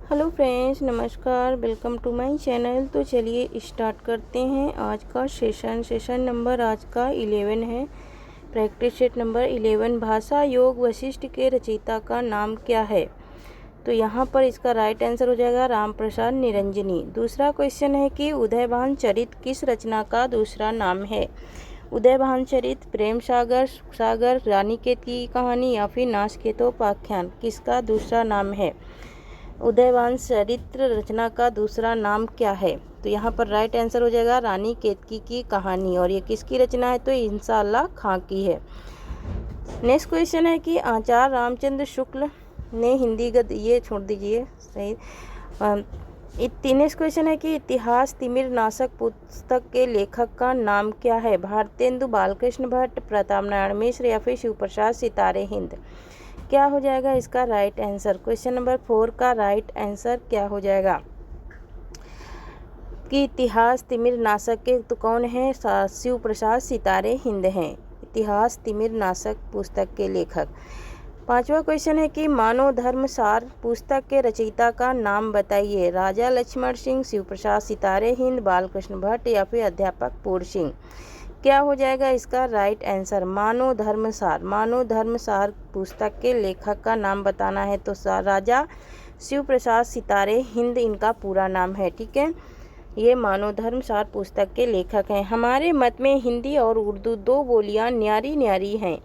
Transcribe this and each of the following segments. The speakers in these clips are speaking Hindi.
हेलो फ्रेंड्स, नमस्कार। Welcome to my channel. तो चलिए स्टार्ट करते हैं आज का सेशन नंबर आज का 11 है। Practice set number 11। भाषा योग वशिष्ठ के रचयिता का नाम क्या है? तो यहाँ पर इसका राइट आंसर हो जाएगा राम प्रसाद निरंजनी। दूसरा क्वेश्चन है कि उदयभान चरित किस रचना का दूसरा नाम है? उदयभान चरित, प्रेम सागर, रानीखेत की कहानी या फिर नासकेतोपाख्यान, किसका दूसरा नाम है? उदयभान चरित्र रचना का दूसरा नाम क्या है? तो यहाँ पर राइट आंसर हो जाएगा रानी केतकी की कहानी। और ये किसकी रचना है? तो इंशाअल्लाह खां की है। नेक्स्ट क्वेश्चन है कि आचार्य रामचंद्र शुक्ल ने हिंदी गद्य, ये छोड़ दीजिए सही। नेक्स्ट क्वेश्चन है कि इतिहास तिमिर नाशक पुस्तक के लेखक का नाम क्या है? भारतेंदु, बालकृष्ण भट्ट, प्रताप नारायण मिश्र या फिर शिव प्रसाद सितारे हिंद, क्या हो जाएगा इसका राइट आंसर? क्वेश्चन नंबर 4 का राइट आंसर क्या हो जाएगा कि इतिहास तिमिर नाशक के तो कौन है? शिव प्रसाद सितारे हिंद हैं इतिहास तिमिर नाशक पुस्तक के लेखक। पांचवा क्वेश्चन है कि मानव धर्म सार पुस्तक के रचयिता का नाम बताइए। राजा लक्ष्मण सिंह, शिव प्रसाद सितारे हिंद, बालकृष्ण भट्ट या फिर अध्यापक पूर्ण सिंह, क्या हो जाएगा इसका राइट आंसर? मानव धर्म सार पुस्तक के लेखक का नाम बताना है तो राजा शिव प्रसाद सितारे हिंद इनका पूरा नाम है। ठीक है, ये मानव धर्म सार पुस्तक के लेखक हैं। हमारे मत में हिंदी और उर्दू दो बोलियां न्यारी न्यारी हैं,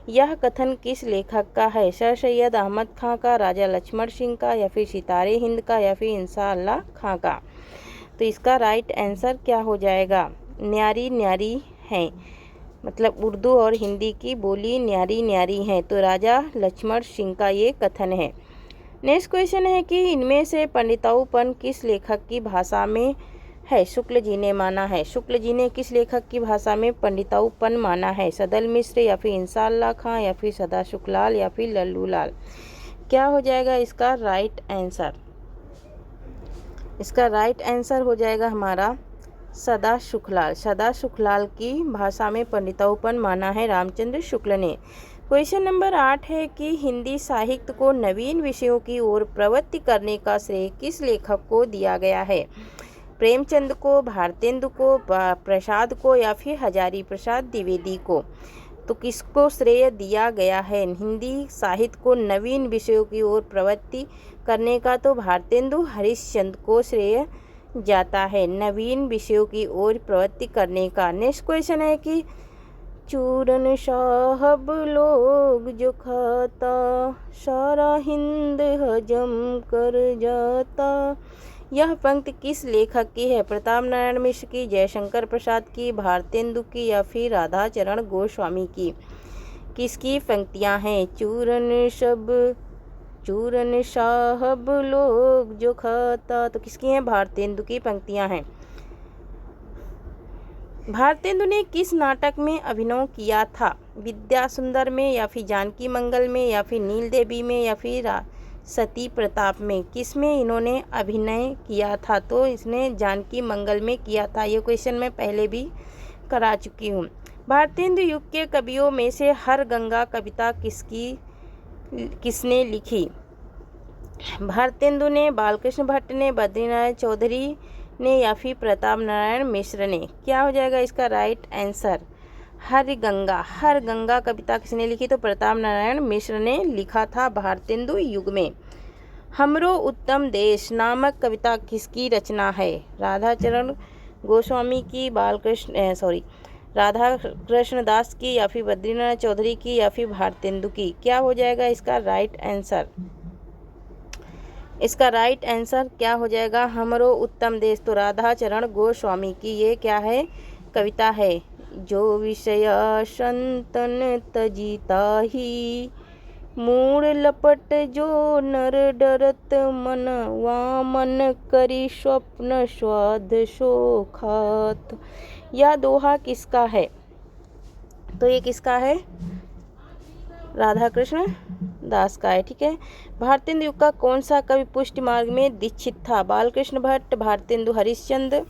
यह कथन किस लेखक का है? सर सैयद अहमद खां का, राजा लक्ष्मण सिंह का या फिर सितारे हिंद का या फिर इंशाअल्लाह खां का? तो इसका राइट आंसर क्या हो जाएगा? न्यारी न्यारी हैं, मतलब उर्दू और हिंदी की बोली न्यारी न्यारी हैं, तो राजा लक्ष्मण सिंह का ये कथन है। नेक्स्ट क्वेश्चन है कि इनमें से पंडिताऊपन किस लेखक की भाषा में है? शुक्ल जी ने माना है। शुक्ल जी ने किस लेखक की भाषा में पंडिताऊपन माना है? सदल मिश्र या फिर इंशाअल्लाह खां या फिर सदा शुक्लाल या फिर लल्लू लाल, क्या हो जाएगा इसका राइट आंसर? इसका राइट आंसर हो जाएगा हमारा सदा शुक्लाल की भाषा में पंडिताऊपन माना है रामचंद्र शुक्ल ने। क्वेश्चन नंबर 8 है कि हिंदी साहित्य को नवीन विषयों की ओर प्रवृत्ति करने का श्रेय किस लेखक को दिया गया है? प्रेमचंद को, भारतेंदु को, प्रसाद को या फिर हजारी प्रसाद द्विवेदी को? तो किसको श्रेय दिया गया है हिंदी साहित्य को नवीन विषयों की ओर प्रवृत्ति करने का? तो भारतेंदु हरिश्चंद्र को श्रेय जाता है नवीन विषयों की ओर प्रवृत्ति करने का। नेक्स्ट क्वेश्चन है कि चूरन साहब लोग जो खाता, सारा हिंद हजम कर जाता, यह पंक्ति किस लेखक की है? प्रताप नारायण मिश्र की, जयशंकर प्रसाद की, भारतेंदु की या फिर राधाचरण गोस्वामी की? किसकी पंक्तियां हैं? चूरन साहब लोग जो खाता, तो किसकी हैं? भारतेंदु की पंक्तियां हैं। भारतेंदु ने किस नाटक में अभिनय किया था? विद्या सुंदर में या फिर जानकी मंगल में या फिर नील देवी में या फिर सती प्रताप में? किस में इन्होंने अभिनय किया था? तो इसने जानकी मंगल में किया था। ये क्वेश्चन मैं पहले भी करा चुकी हूँ। भारतेंदु युग के कवियों में से हर गंगा कविता किसने लिखी? भारतेंदु ने, बालकृष्ण भट्ट ने, बद्रीनारायण चौधरी ने या फिर प्रताप नारायण मिश्र ने? क्या हो जाएगा इसका राइट आंसर? हर गंगा कविता किसने लिखी? तो प्रताप नारायण मिश्र ने लिखा था भारतेंदु युग में। हमरो उत्तम देश नामक कविता किसकी रचना है? राधाचरण गोस्वामी की, राधा कृष्ण दास की या फिर बद्रीनारायण चौधरी की या फिर भारतेंदु की? क्या हो जाएगा इसका राइट आंसर? इसका राइट आंसर क्या हो जाएगा? हमरो उत्तम देश, तो राधाचरण गोस्वामी की ये क्या है? कविता है। जो विषय संतन तजिता ही, मूड लपट जो नर डरत मन, वामन करी स्वप्न स्वाद सो खात, यह दोहा किसका है? तो ये किसका है? राधा कृष्ण दास का है। ठीक है, भारतेंदु युग का कौन सा कवि पुष्टि मार्ग में दीक्षित था? बालकृष्ण भट्ट, भारतेंदु हरिश्चंद्र,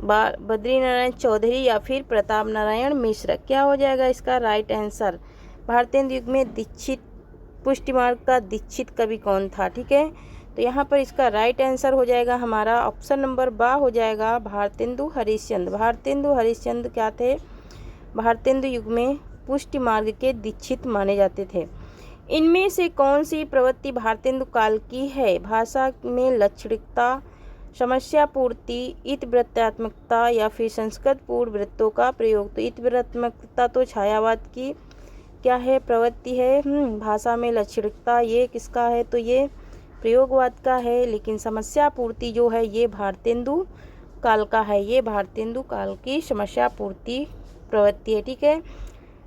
बद्रीनारायण चौधरी या फिर प्रताप नारायण मिश्र? क्या हो जाएगा इसका राइट आंसर? भारतेंदु युग में दीक्षित पुष्टि मार्ग का दीक्षित कवि कौन था। ठीक है, तो यहाँ पर इसका राइट आंसर हो जाएगा हमारा ऑप्शन नंबर बा हो जाएगा भारतेंदु हरिश्चंद्र। भारतेंदु हरिश्चंद्र क्या थे, भारतेंदु युग में पुष्टि मार्ग के दीक्षित माने जाते थे। इनमें से कौन सी प्रवृत्ति भारतेंदु काल की है। भाषा में लक्षणिकता, समस्या पूर्ति, इतिवृत्तात्मकता या फिर संस्कृत पूर्ण वृत्तों का प्रयोग। तो इतिवृत्तात्मकता तो छायावाद की क्या है, प्रवृत्ति है। भाषा में लक्षणिकता ये किसका है, तो ये प्रयोगवाद का है। लेकिन समस्या पूर्ति जो है ये भारतेंदु काल का है, ये भारतेंदु काल की समस्या पूर्ति प्रवृत्ति है। ठीक है,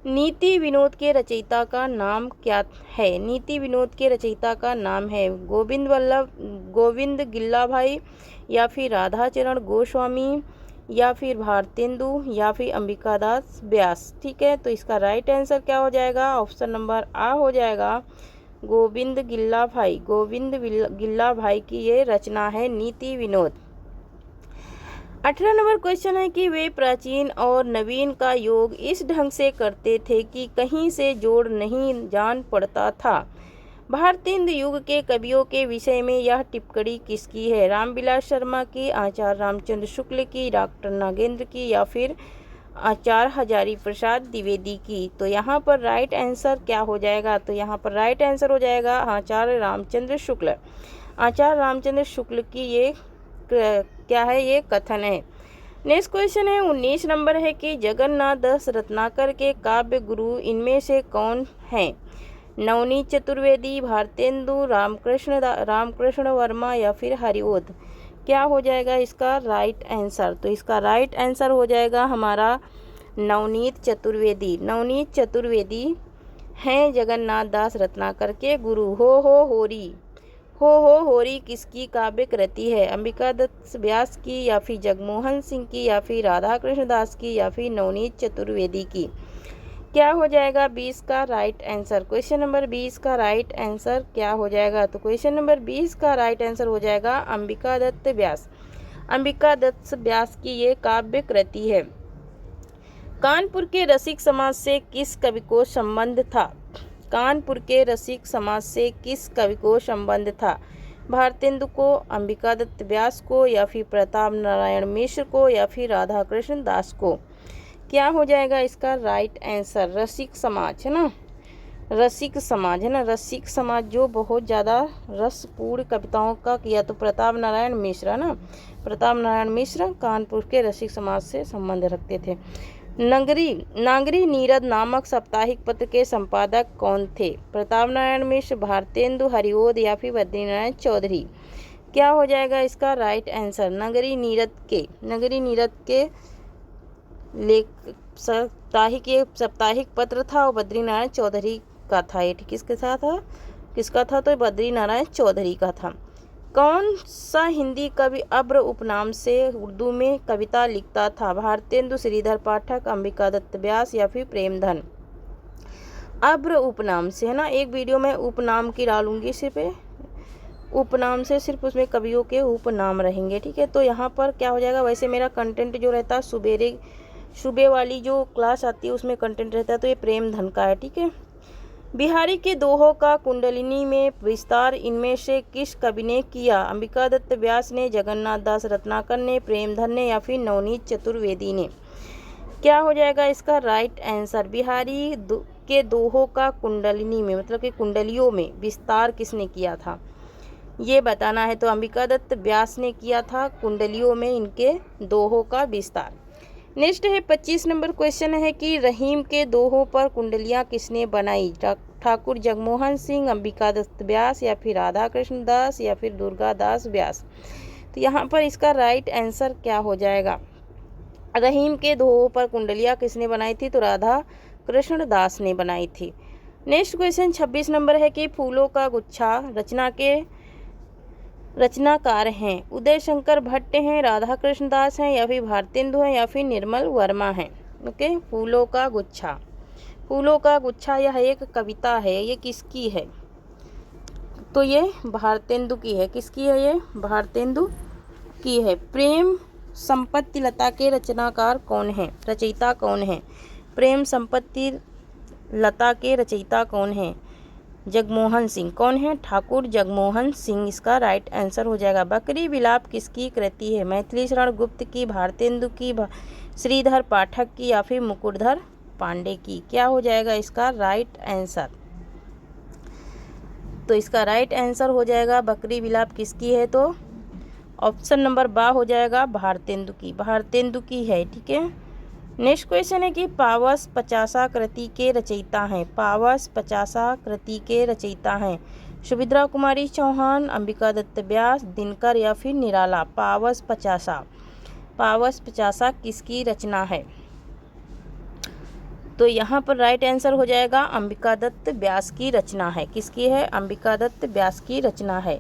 नीति विनोद के रचयिता का नाम क्या है। नीति विनोद के रचयिता का नाम है गोविंद गिल्ला भाई या फिर राधाचरण गोस्वामी या फिर भारतेंदु या फिर अंबिकादास व्यास। ठीक है, तो इसका राइट आंसर क्या हो जाएगा, ऑप्शन नंबर आ हो जाएगा गोविंद गिल्ला भाई। गोविंद गिल्ला भाई की ये रचना है नीति विनोद। 18 नंबर क्वेश्चन है कि वे प्राचीन और नवीन का योग इस ढंग से करते थे कि कहीं से जोड़ नहीं जान पड़ता था। भारतेंदु युग के कवियों के विषय में यह टिप्पणी किसकी है। रामविलास शर्मा की, आचार्य रामचंद्र शुक्ल की, डॉक्टर नागेंद्र की या फिर आचार्य हजारी प्रसाद द्विवेदी की। तो यहाँ पर राइट आंसर क्या हो जाएगा, तो यहाँ पर राइट आंसर हो जाएगा आचार्य रामचंद्र शुक्ल। आचार्य रामचंद्र शुक्ल की ये क्या है, ये कथन है। नेक्स्ट क्वेश्चन है 19 नंबर है कि जगन्नाथ दास रत्नाकर के काव्य गुरु इनमें से कौन हैं। नवनीत चतुर्वेदी, भारतेंदु, रामकृष्ण वर्मा या फिर हरिओध। क्या हो जाएगा इसका राइट आंसर, तो इसका राइट आंसर हो जाएगा हमारा नवनीत चतुर्वेदी। नवनीत चतुर्वेदी हैं जगन्नाथ दास रत्नाकर के गुरु। हो होरी किसकी काव्य कृति है। अंबिकादत्त व्यास की या फिर जगमोहन सिंह की या फिर राधा कृष्ण दास की या फिर नवनीत चतुर्वेदी की। क्या हो जाएगा 20 का राइट आंसर। क्वेश्चन नंबर 20 का राइट आंसर क्या हो जाएगा, तो क्वेश्चन नंबर 20 का राइट आंसर हो जाएगा अंबिकादत्त व्यास। अंबिकादत्त व्यास की ये काव्य कृति है। कानपुर के रसिक समाज से किस कवि को संबंध था। कानपुर के रसिक समाज से किस कवि को संबंध था। भारतेंदु को, अंबिकादत्त व्यास को या फिर प्रताप नारायण मिश्र को या फिर राधा कृष्ण दास को। क्या हो जाएगा इसका राइट आंसर, रसिक समाज है ना, रसिक समाज है ना। रसिक समाज जो बहुत ज़्यादा रसपूर्ण कविताओं का किया, तो प्रताप नारायण मिश्र है ना। प्रताप नारायण मिश्र कानपुर के रसिक समाज से संबंध रखते थे। नागरी नीरद नामक साप्ताहिक पत्र के संपादक कौन थे। प्रताप नारायण मिश्र, भारतेंदु, हरिओध या फिर बद्रीनारायण चौधरी। क्या हो जाएगा इसका राइट आंसर, नगरी नीरद के लेख साप्ताहिक पत्र था और बद्रीनारायण चौधरी का था। ये किसका था, तो बद्रीनारायण चौधरी का था। कौन सा हिंदी कवि अब्र उपनाम से उर्दू में कविता लिखता था। भारतेंदु, श्रीधर पाठक, अंबिकादत्त व्यास या फिर प्रेमधन। अब्र उपनाम से है ना, एक वीडियो में उपनाम की डालूंगी, सिर्फ उपनाम से सिर्फ उसमें कवियों के उपनाम रहेंगे। ठीक है, तो यहाँ पर क्या हो जाएगा, वैसे मेरा कंटेंट जो रहता है सुबह वाली जो क्लास आती है उसमें कंटेंट रहता है, तो ये प्रेमधन का है। ठीक है, बिहारी के दोहों का कुंडलिनी में विस्तार इनमें से किस कवि ने किया। अंबिकादत्त व्यास ने, जगन्नाथ दास रत्नाकर ने, प्रेमधन ने या फिर नवनीत चतुर्वेदी ने। क्या हो जाएगा इसका राइट आंसर, बिहारी के दोहों का कुंडलिनी में मतलब कि कुंडलियों में विस्तार किसने किया था ये बताना है। तो अंबिकादत्त व्यास ने किया था कुंडलियों में इनके दोहों का विस्तार। नेक्स्ट है 25 नंबर क्वेश्चन है कि रहीम के दोहों पर कुंडलियाँ किसने बनाई। ठाकुर जगमोहन सिंह, अंबिकादत्त व्यास या फिर राधा कृष्ण दास या फिर दुर्गा दास व्यास। तो यहाँ पर इसका राइट आंसर क्या हो जाएगा, रहीम के दोहों पर कुंडलियाँ किसने बनाई थी, तो राधा कृष्ण दास ने बनाई थी। नेक्स्ट क्वेश्चन 26 नंबर है कि फूलों का गुच्छा रचना के रचनाकार हैं। उदय शंकर भट्ट हैं, राधा कृष्ण दास हैं या फिर भारतेंदु हैं या फिर निर्मल वर्मा हैं। ओके, फूलों का गुच्छा यह एक कविता है, ये किसकी है, तो ये भारतेंदु की है। किसकी है ये, भारतेंदु की है। प्रेम संपत्ति लता के रचनाकार कौन है, प्रेम संपत्ति लता के रचयिता कौन है। जगमोहन सिंह। कौन है? ठाकुर जगमोहन सिंह इसका राइट आंसर हो जाएगा। बकरी विलाप किसकी कृति है? मैथिली शरण गुप्त की, भारतेंदु की, श्रीधर पाठक की या फिर मुकुटधर पांडे की? क्या हो जाएगा इसका राइट आंसर? तो इसका राइट आंसर हो जाएगा बकरी विलाप किसकी है? तो ऑप्शन नंबर बा हो जाएगा भारतेंदु की, भारतेंदु की है। ठीक है। नेक्स्ट क्वेश्चन है कि पावस पचासा कृति के रचयिता हैं। पावस पचासा कृति के रचयिता हैं सुभद्रा कुमारी चौहान, अंबिका दत्त व्यास, दिनकर या फिर निराला? पावस पचासा, पावस पचासा किसकी रचना है? तो यहाँ पर राइट आंसर हो जाएगा अंबिका दत्त व्यास की रचना है। किसकी है? अंबिका दत्त व्यास की रचना है।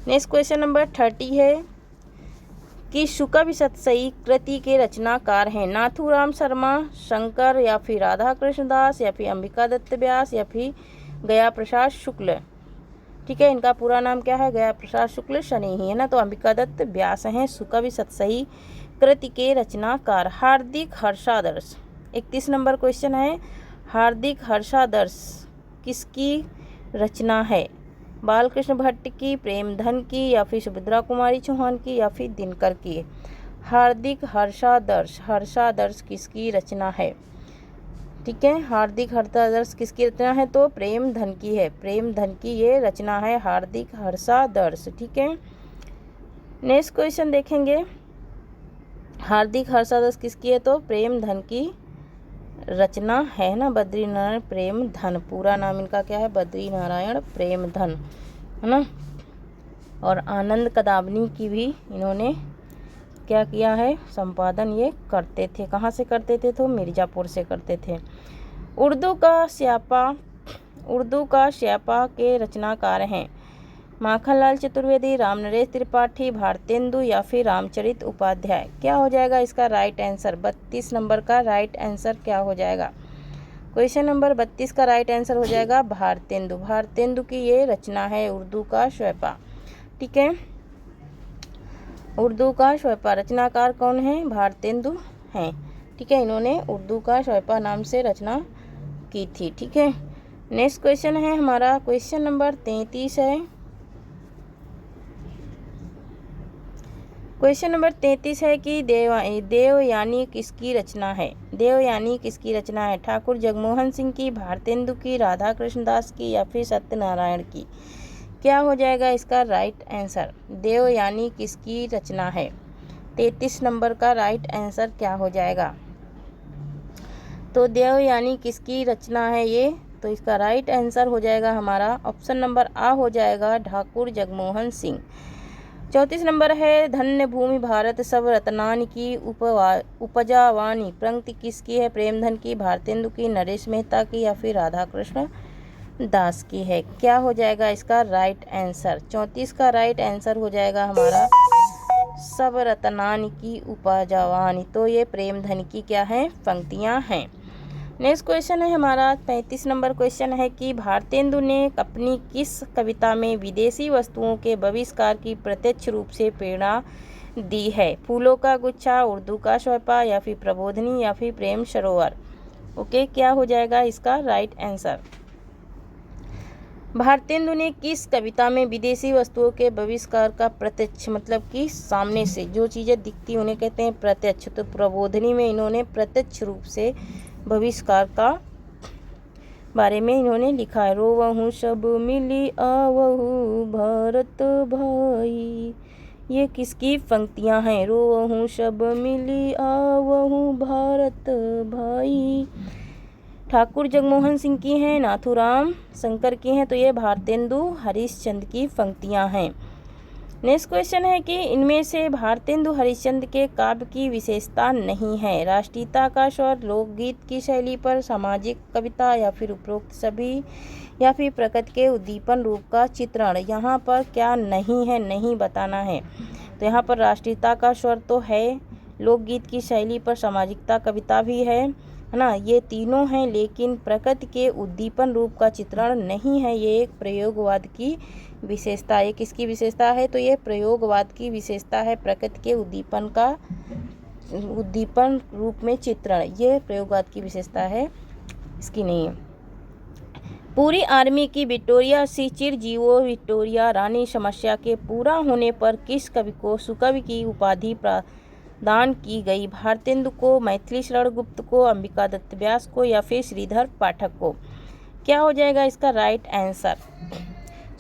नेक्स्ट क्वेश्चन नंबर 30 है कि शुकविशतसई कृति के रचनाकार हैं नाथूराम शर्मा, शंकर या फिर राधा कृष्ण दास या फिर अंबिका दत्त व्यास या फिर गया प्रसाद शुक्ल? ठीक है, इनका पूरा नाम क्या है? गया प्रसाद शुक्ल शनि ही है ना, तो अंबिका दत्त व्यास हैं शुकविशतसई कृति के रचनाकार। हार्दिक हर्षादर्श 31 नंबर क्वेश्चन है। हार्दिक हर्षादर्श किसकी रचना है? बालकृष्ण भट्ट की, प्रेमधन की या फिर सुभद्रा कुमारी चौहान की या फिर दिनकर की? हार्दिक हर्षादर्श, हर्षादर्श किसकी रचना है? ठीक है, हार्दिक हर्षादर्श किसकी रचना है? तो प्रेमधन की है, प्रेमधन की ये रचना है हार्दिक हर्षादर्श। ठीक है। नेक्स्ट क्वेश्चन देखेंगे, हार्दिक हर्षादर्श किसकी है? तो प्रेमधन की रचना है ना, बद्रीनारायण प्रेमधन। पूरा नाम इनका क्या है? बद्रीनारायण प्रेमधन है ना। और आनंद कदावनी की भी इन्होंने क्या किया है? संपादन ये करते थे। कहाँ से करते थे? तो मिर्ज़ापुर से करते थे। उर्दू का श्यापा के रचनाकार हैं माखनलाल चतुर्वेदी, रामनरेश त्रिपाठी, भारतेंदु या फिर रामचरित उपाध्याय? क्या हो जाएगा इसका राइट आंसर? 32 नंबर का राइट आंसर क्या हो जाएगा? क्वेश्चन नंबर 32 का राइट आंसर हो जाएगा भारतेंदु। भारतेंदु की ये रचना है उर्दू का श्वेपा। ठीक है, उर्दू का श्वेपा रचनाकार कौन है? भारतेंदु हैं। ठीक है, इन्होंने उर्दू का श्वेपा नाम से रचना की थी। ठीक है। नेक्स्ट क्वेश्चन है हमारा क्वेश्चन नंबर 33 है। क्वेश्चन नंबर 33 है कि देवयानी किसकी रचना है? देवयानी किसकी रचना है? ठाकुर जगमोहन सिंह की, भारतेंदु की, राधा कृष्ण दास की या फिर सत्यनारायण की? क्या हो जाएगा इसका राइट आंसर? देवयानी किसकी रचना है? 33 नंबर का राइट आंसर क्या हो जाएगा? तो देवयानी किसकी रचना है ये? तो इसका राइट आंसर हो जाएगा हमारा ऑप्शन नंबर आ हो जाएगा ठाकुर जगमोहन सिंह। 34 नंबर है, धन्य भूमि भारत सब रत्नान की उपजावानी पंक्ति किसकी है? प्रेमधन की, भारतेंदु की, नरेश मेहता की या फिर राधा कृष्ण दास की है? क्या हो जाएगा इसका राइट आंसर? 34 का राइट आंसर हो जाएगा हमारा सब रत्नान की उपजावानी। तो ये प्रेमधन की क्या है? पंक्तियाँ हैं। नेक्स्ट क्वेश्चन है हमारा 35 नंबर क्वेश्चन है कि भारतेंदु ने अपनी किस कविता में विदेशी वस्तुओं के बहिष्कार की प्रत्यक्ष रूप से प्रेरणा दी है? फूलों का गुच्छा, उर्दू का श्वेपा या फिर प्रबोधिनी या फिर प्रेम सरोवर? ओके, क्या हो जाएगा इसका राइट आंसर? भारतेंदु ने किस कविता में विदेशी वस्तुओं के बहिष्कार का प्रत्यक्ष मतलब कि सामने से जो चीज़ें दिखती उन्हें कहते हैं प्रत्यक्ष। तो प्रबोधिनी में इन्होंने प्रत्यक्ष रूप से बहिष्कार का बारे में इन्होंने लिखा है। रोवहु सब मिली आवहु भारत भाई, ये किसकी पंक्तियां हैं? रोवहु सब मिली आवहु भारत भाई, ठाकुर जगमोहन सिंह की हैं, नाथूराम शंकर की हैं। तो ये भारतेंदु हरिश्चंद्र की पंक्तियां हैं। नेक्स्ट क्वेश्चन है कि इनमें से भारतेंदु हरिश्चंद्र के काव्य की विशेषता नहीं है? राष्ट्रीयता का स्वर, लोकगीत की शैली पर, सामाजिक कविता या फिर उपरोक्त सभी या फिर प्रकृति के उद्दीपन रूप का चित्रण? यहाँ पर क्या नहीं है, नहीं बताना है। तो यहाँ पर राष्ट्रीयता का स्वर तो है, लोकगीत की शैली पर सामाजिकता कविता भी है ना, ये तीनों हैं, लेकिन प्रकृति के उद्दीपन रूप का चित्रण नहीं है। ये एक प्रयोगवाद की विशेषता है। किसकी विशेषता है? तो ये प्रयोगवाद की विशेषता है, प्रकृति के उद्दीपन रूप में चित्रण, ये प्रयोगवाद की विशेषता है, इसकी नहीं है। पूरी आर्मी की विक्टोरिया सी चिरजीवो विक्टोरिया रानी समस्या के पूरा होने पर किस कवि को सुकवि की उपाधि प्रदान की गई? भारतेंदु को, मैथिली शरण गुप्त को, अंबिका दत्त व्यास को या फिर श्रीधर पाठक को? क्या हो जाएगा इसका राइट आंसर?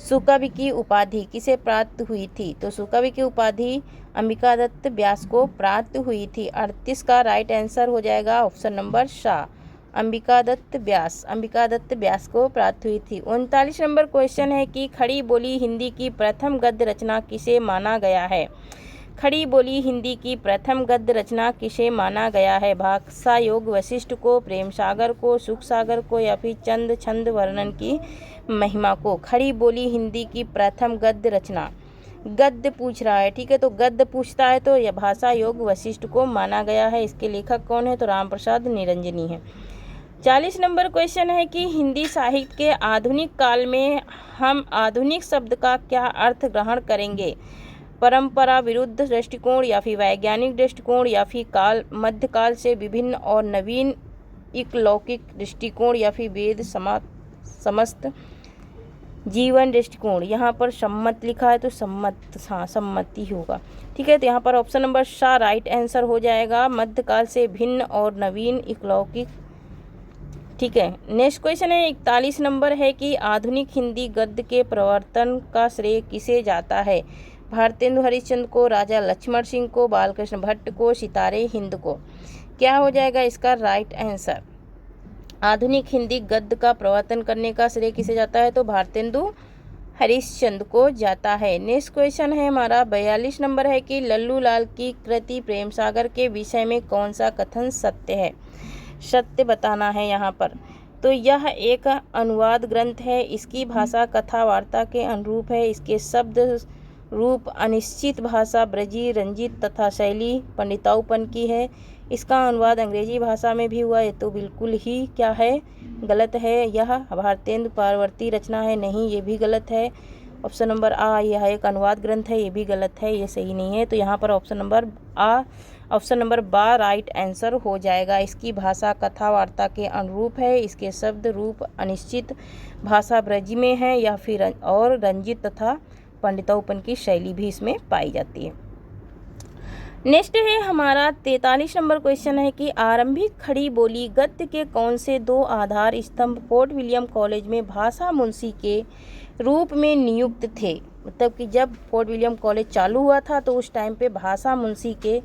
सुकवि की उपाधि किसे प्राप्त हुई थी? तो सुकवि की उपाधि अंबिका दत्त व्यास को प्राप्त हुई थी। 38 का राइट आंसर हो जाएगा ऑप्शन नंबर शाह, अंबिका दत्त व्यास को प्राप्त हुई थी। 39 नंबर क्वेश्चन है कि खड़ी बोली हिंदी की प्रथम गद्य रचना किसे माना गया है? खड़ी बोली हिंदी की प्रथम गद्य रचना किसे माना गया है? भाषा योग वशिष्ठ को, प्रेम सागर को, सुख सागर को या फिर चंद छंद वर्णन की महिमा को? खड़ी बोली हिंदी की प्रथम गद्य रचना, गद्य पूछ रहा है, ठीक है, तो गद्य पूछता है तो यह भाषा योग वशिष्ठ को माना गया है। इसके लेखक कौन है? तो राम प्रसाद निरंजनी है। 40 नंबर क्वेश्चन है कि हिंदी साहित्य के आधुनिक काल में हम आधुनिक शब्द का क्या अर्थ ग्रहण करेंगे? परंपरा विरुद्ध दृष्टिकोण या फिर वैज्ञानिक दृष्टिकोण या फिर मध्यकाल से विभिन्न और नवीन इकलौकिक दृष्टिकोण या फिर वेद समस्त जीवन दृष्टिकोण? यहाँ पर सम्मत लिखा है तो सम्मति होगा, ठीक है, तो यहाँ पर option number Shah right answer हो जाएगा, मध्यकाल से भिन्न और नवीन इकलौकिक, ठीक है। नेक्स्ट क्वेश्चन है 41 नंबर है कि आधुनिक हिंदी गद्य के प्रवर्तन का श्रेय किसे जाता है? भारतेंदु हरिश्चंद्र को, राजा लक्ष्मण सिंह को, बालकृष्ण भट्ट को, सितारे हिंद को? क्या हो जाएगा इसका राइट आंसर? आधुनिक हिंदी गद्य का प्रवर्तन करने का श्रेय किसे जाता है? तो भारतेंदु हरिश्चंद्र को जाता है। नेक्स्ट क्वेश्चन है हमारा 42 नंबर है कि लल्लू लाल की कृति प्रेम सागर के विषय में कौन सा कथन सत्य है? सत्य बताना है यहाँ पर। तो यह एक अनुवाद ग्रंथ है, इसकी भाषा कथा वार्ता के अनुरूप है, इसके शब्द रूप अनिश्चित भाषा ब्रजी रंजित तथा शैली पंडिताऊपन की है, इसका अनुवाद अंग्रेजी भाषा में भी हुआ है, तो बिल्कुल ही क्या है? गलत है। यह भारतेंदु पारवर्ती रचना है, नहीं, ये भी गलत है। ऑप्शन नंबर आ, यह एक अनुवाद ग्रंथ है, ये भी गलत है, ये सही नहीं है। तो यहाँ पर ऑप्शन नंबर बा राइट आंसर हो जाएगा। इसकी भाषा कथा वार्ता के अनुरूप है, इसके शब्द रूप अनिश्चित भाषा ब्रज में है या फिर और रंजित तथा पंडिताऊपन की शैली भी इसमें पाई जाती है। नेक्स्ट है हमारा 43 नंबर क्वेश्चन है कि आरंभिक खड़ी बोली गद्य के कौन से दो आधार स्तंभ फोर्ट विलियम कॉलेज में भाषा मुंशी के रूप में नियुक्त थे? मतलब कि जब फोर्ट विलियम कॉलेज चालू हुआ था तो उस टाइम पे भाषा मुंशी के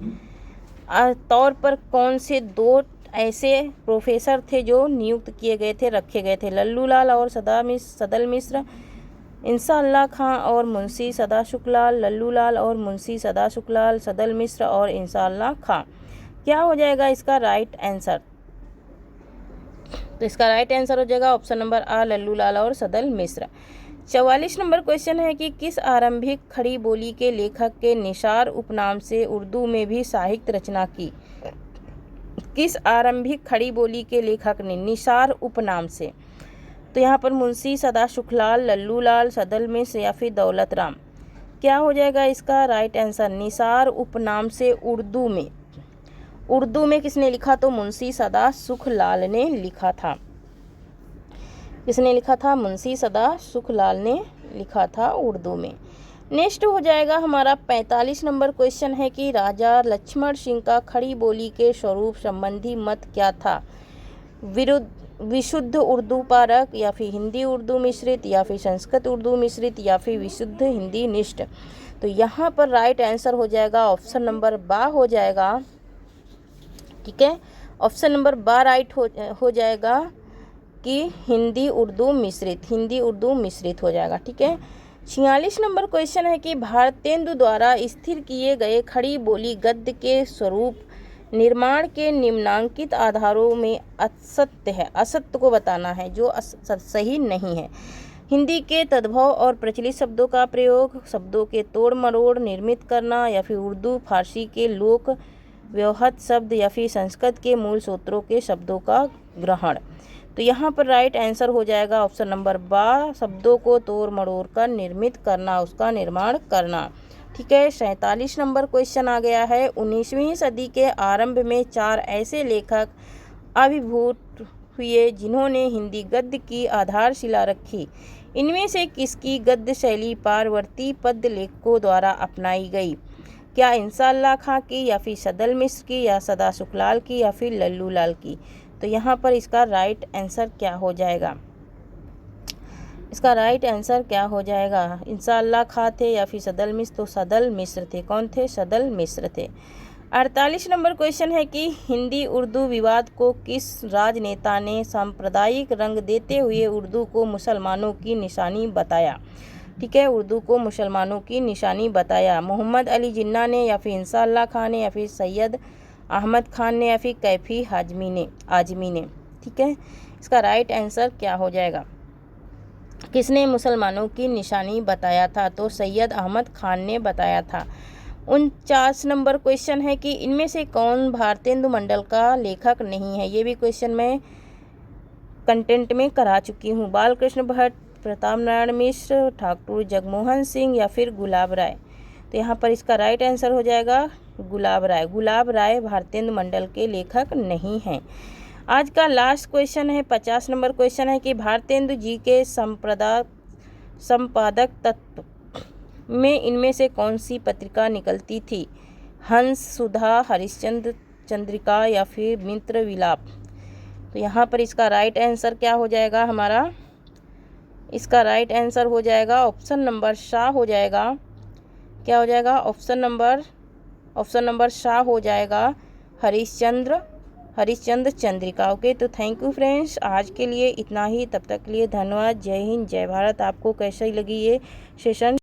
तौर पर कौन से दो ऐसे प्रोफेसर थे जो नियुक्त किए गए थे, रखे गए थे? लल्लू लाल और सदल मिश्र, इंसाअल्लाह खां और मुंशी सदा शुक्लाल, लल्लू लाल और मुंशी सदा शुक्लाल, सदल मिश्र और इंसाअल्लाह खां? क्या हो जाएगा इसका राइट आंसर? तो इसका राइट आंसर हो जाएगा ऑप्शन नंबर आ, लल्लू लाल और सदल मिश्र। 44 नंबर क्वेश्चन है कि किस आरंभिक खड़ी बोली के लेखक के निसार उपनाम से उर्दू में भी साहित्य रचना की? किस आरंभिक खड़ी बोली के लेखक ने निसार उपनाम से? तो यहाँ पर मुंशी सदा शुक्लाल, लल्लू लाल, सदल मिश्र या फिर दौलत राम? क्या हो जाएगा इसका राइट आंसर? निसार उपनाम से उर्दू में किसने लिखा? तो मुंशी सदा सुखलाल ने लिखा था। किसने लिखा था? मुंशी सदा सुखलाल ने लिखा था उर्दू में। नेक्स्ट हो जाएगा हमारा 45 नंबर क्वेश्चन है कि राजा लक्ष्मण सिंह का खड़ी बोली के स्वरूप संबंधी मत क्या था? विशुद्ध उर्दू पारक या फिर हिंदी उर्दू मिश्रित या फिर संस्कृत उर्दू मिश्रित या फिर विशुद्ध हिंदी निष्ठ? तो यहाँ पर राइट आंसर हो जाएगा ऑप्शन नंबर बा हो जाएगा, ठीक है, ऑप्शन नंबर बा राइट हो जाएगा कि हिंदी उर्दू मिश्रित हो जाएगा, ठीक है। 46 नंबर क्वेश्चन है कि भारतेंदु द्वारा स्थिर किए गए खड़ी बोली गद्य के स्वरूप निर्माण के निम्नांकित आधारों में असत्य है, असत्य को बताना है, जो सही नहीं है। हिंदी के तद्भव और प्रचलित शब्दों का प्रयोग, शब्दों के तोड़ मरोड़ निर्मित करना या फिर उर्दू फारसी के लोक व्यवहत शब्द या फिर संस्कृत के मूल सूत्रों के शब्दों का ग्रहण? तो यहाँ पर राइट आंसर हो जाएगा ऑप्शन नंबर बा, शब्दों को तोड़ मरोड़ कर निर्मित करना, उसका निर्माण करना, ठीक है। 47 नंबर क्वेश्चन आ गया है 19वीं सदी के आरंभ में 4 ऐसे लेखक आविर्भूत हुए जिन्होंने हिंदी गद्य की आधारशिला रखी। इनमें से किसकी गद्य शैली पारवर्ती पद्य लेखकों द्वारा अपनाई गई? क्या इंसाअल्लाह खां की, या फिर सदल मिश्र की, या सदा सुखलाल की, या फिर लल्लू लाल की? तो यहाँ पर इसका राइट आंसर क्या हो जाएगा? इसका राइट आंसर क्या हो जाएगा? इंसाअल्लाह खां थे या फिर सदल मिश्र? तो सदल मिश्र थे। कौन थे? सदल मिश्र थे। 48 नंबर क्वेश्चन है कि हिंदी उर्दू विवाद को किस राजनेता ने सांप्रदायिक रंग देते हुए उर्दू को मुसलमानों की निशानी बताया? ठीक है, उर्दू को मुसलमानों की निशानी बताया। मोहम्मद अली जिन्ना ने, या फिर इंसाअल्लाह खां ने, या फिर सैयद अहमद खान ने, या फिर कैफी आजमी ने? ठीक है, इसका राइट आंसर क्या हो जाएगा? किसने मुसलमानों की निशानी बताया था? तो सैयद अहमद खान ने बताया था। 49 नंबर क्वेश्चन है कि इनमें से कौन भारतेंदु मंडल का लेखक नहीं है? ये भी क्वेश्चन मैं कंटेंट में करा चुकी हूँ। बालकृष्ण भट्ट, प्रताप नारायण मिश्र, ठाकुर जगमोहन सिंह, या फिर गुलाब राय? तो यहाँ पर इसका राइट आंसर हो जाएगा गुलाब राय। गुलाब राय भारतेंदु मंडल के लेखक नहीं हैं। आज का लास्ट क्वेश्चन है 50 नंबर क्वेश्चन है कि भारतेंदु जी के संपादक तत्व में इनमें से कौन सी पत्रिका निकलती थी? हंस, सुधा, हरिश्चंद्र चंद्रिका, या फिर मित्र विलाप? तो यहाँ पर इसका राइट आंसर क्या हो जाएगा हमारा? इसका राइट आंसर हो जाएगा ऑप्शन नंबर शाह हो जाएगा। क्या हो जाएगा? ऑप्शन नंबर शाह हो जाएगा, हरिश्चंद्र चंद्रिका। ओके, तो थैंक यू फ्रेंड्स, आज के लिए इतना ही। तब तक के लिए धन्यवाद। जय हिंद, जय भारत। आपको कैसी लगी ये सेशन?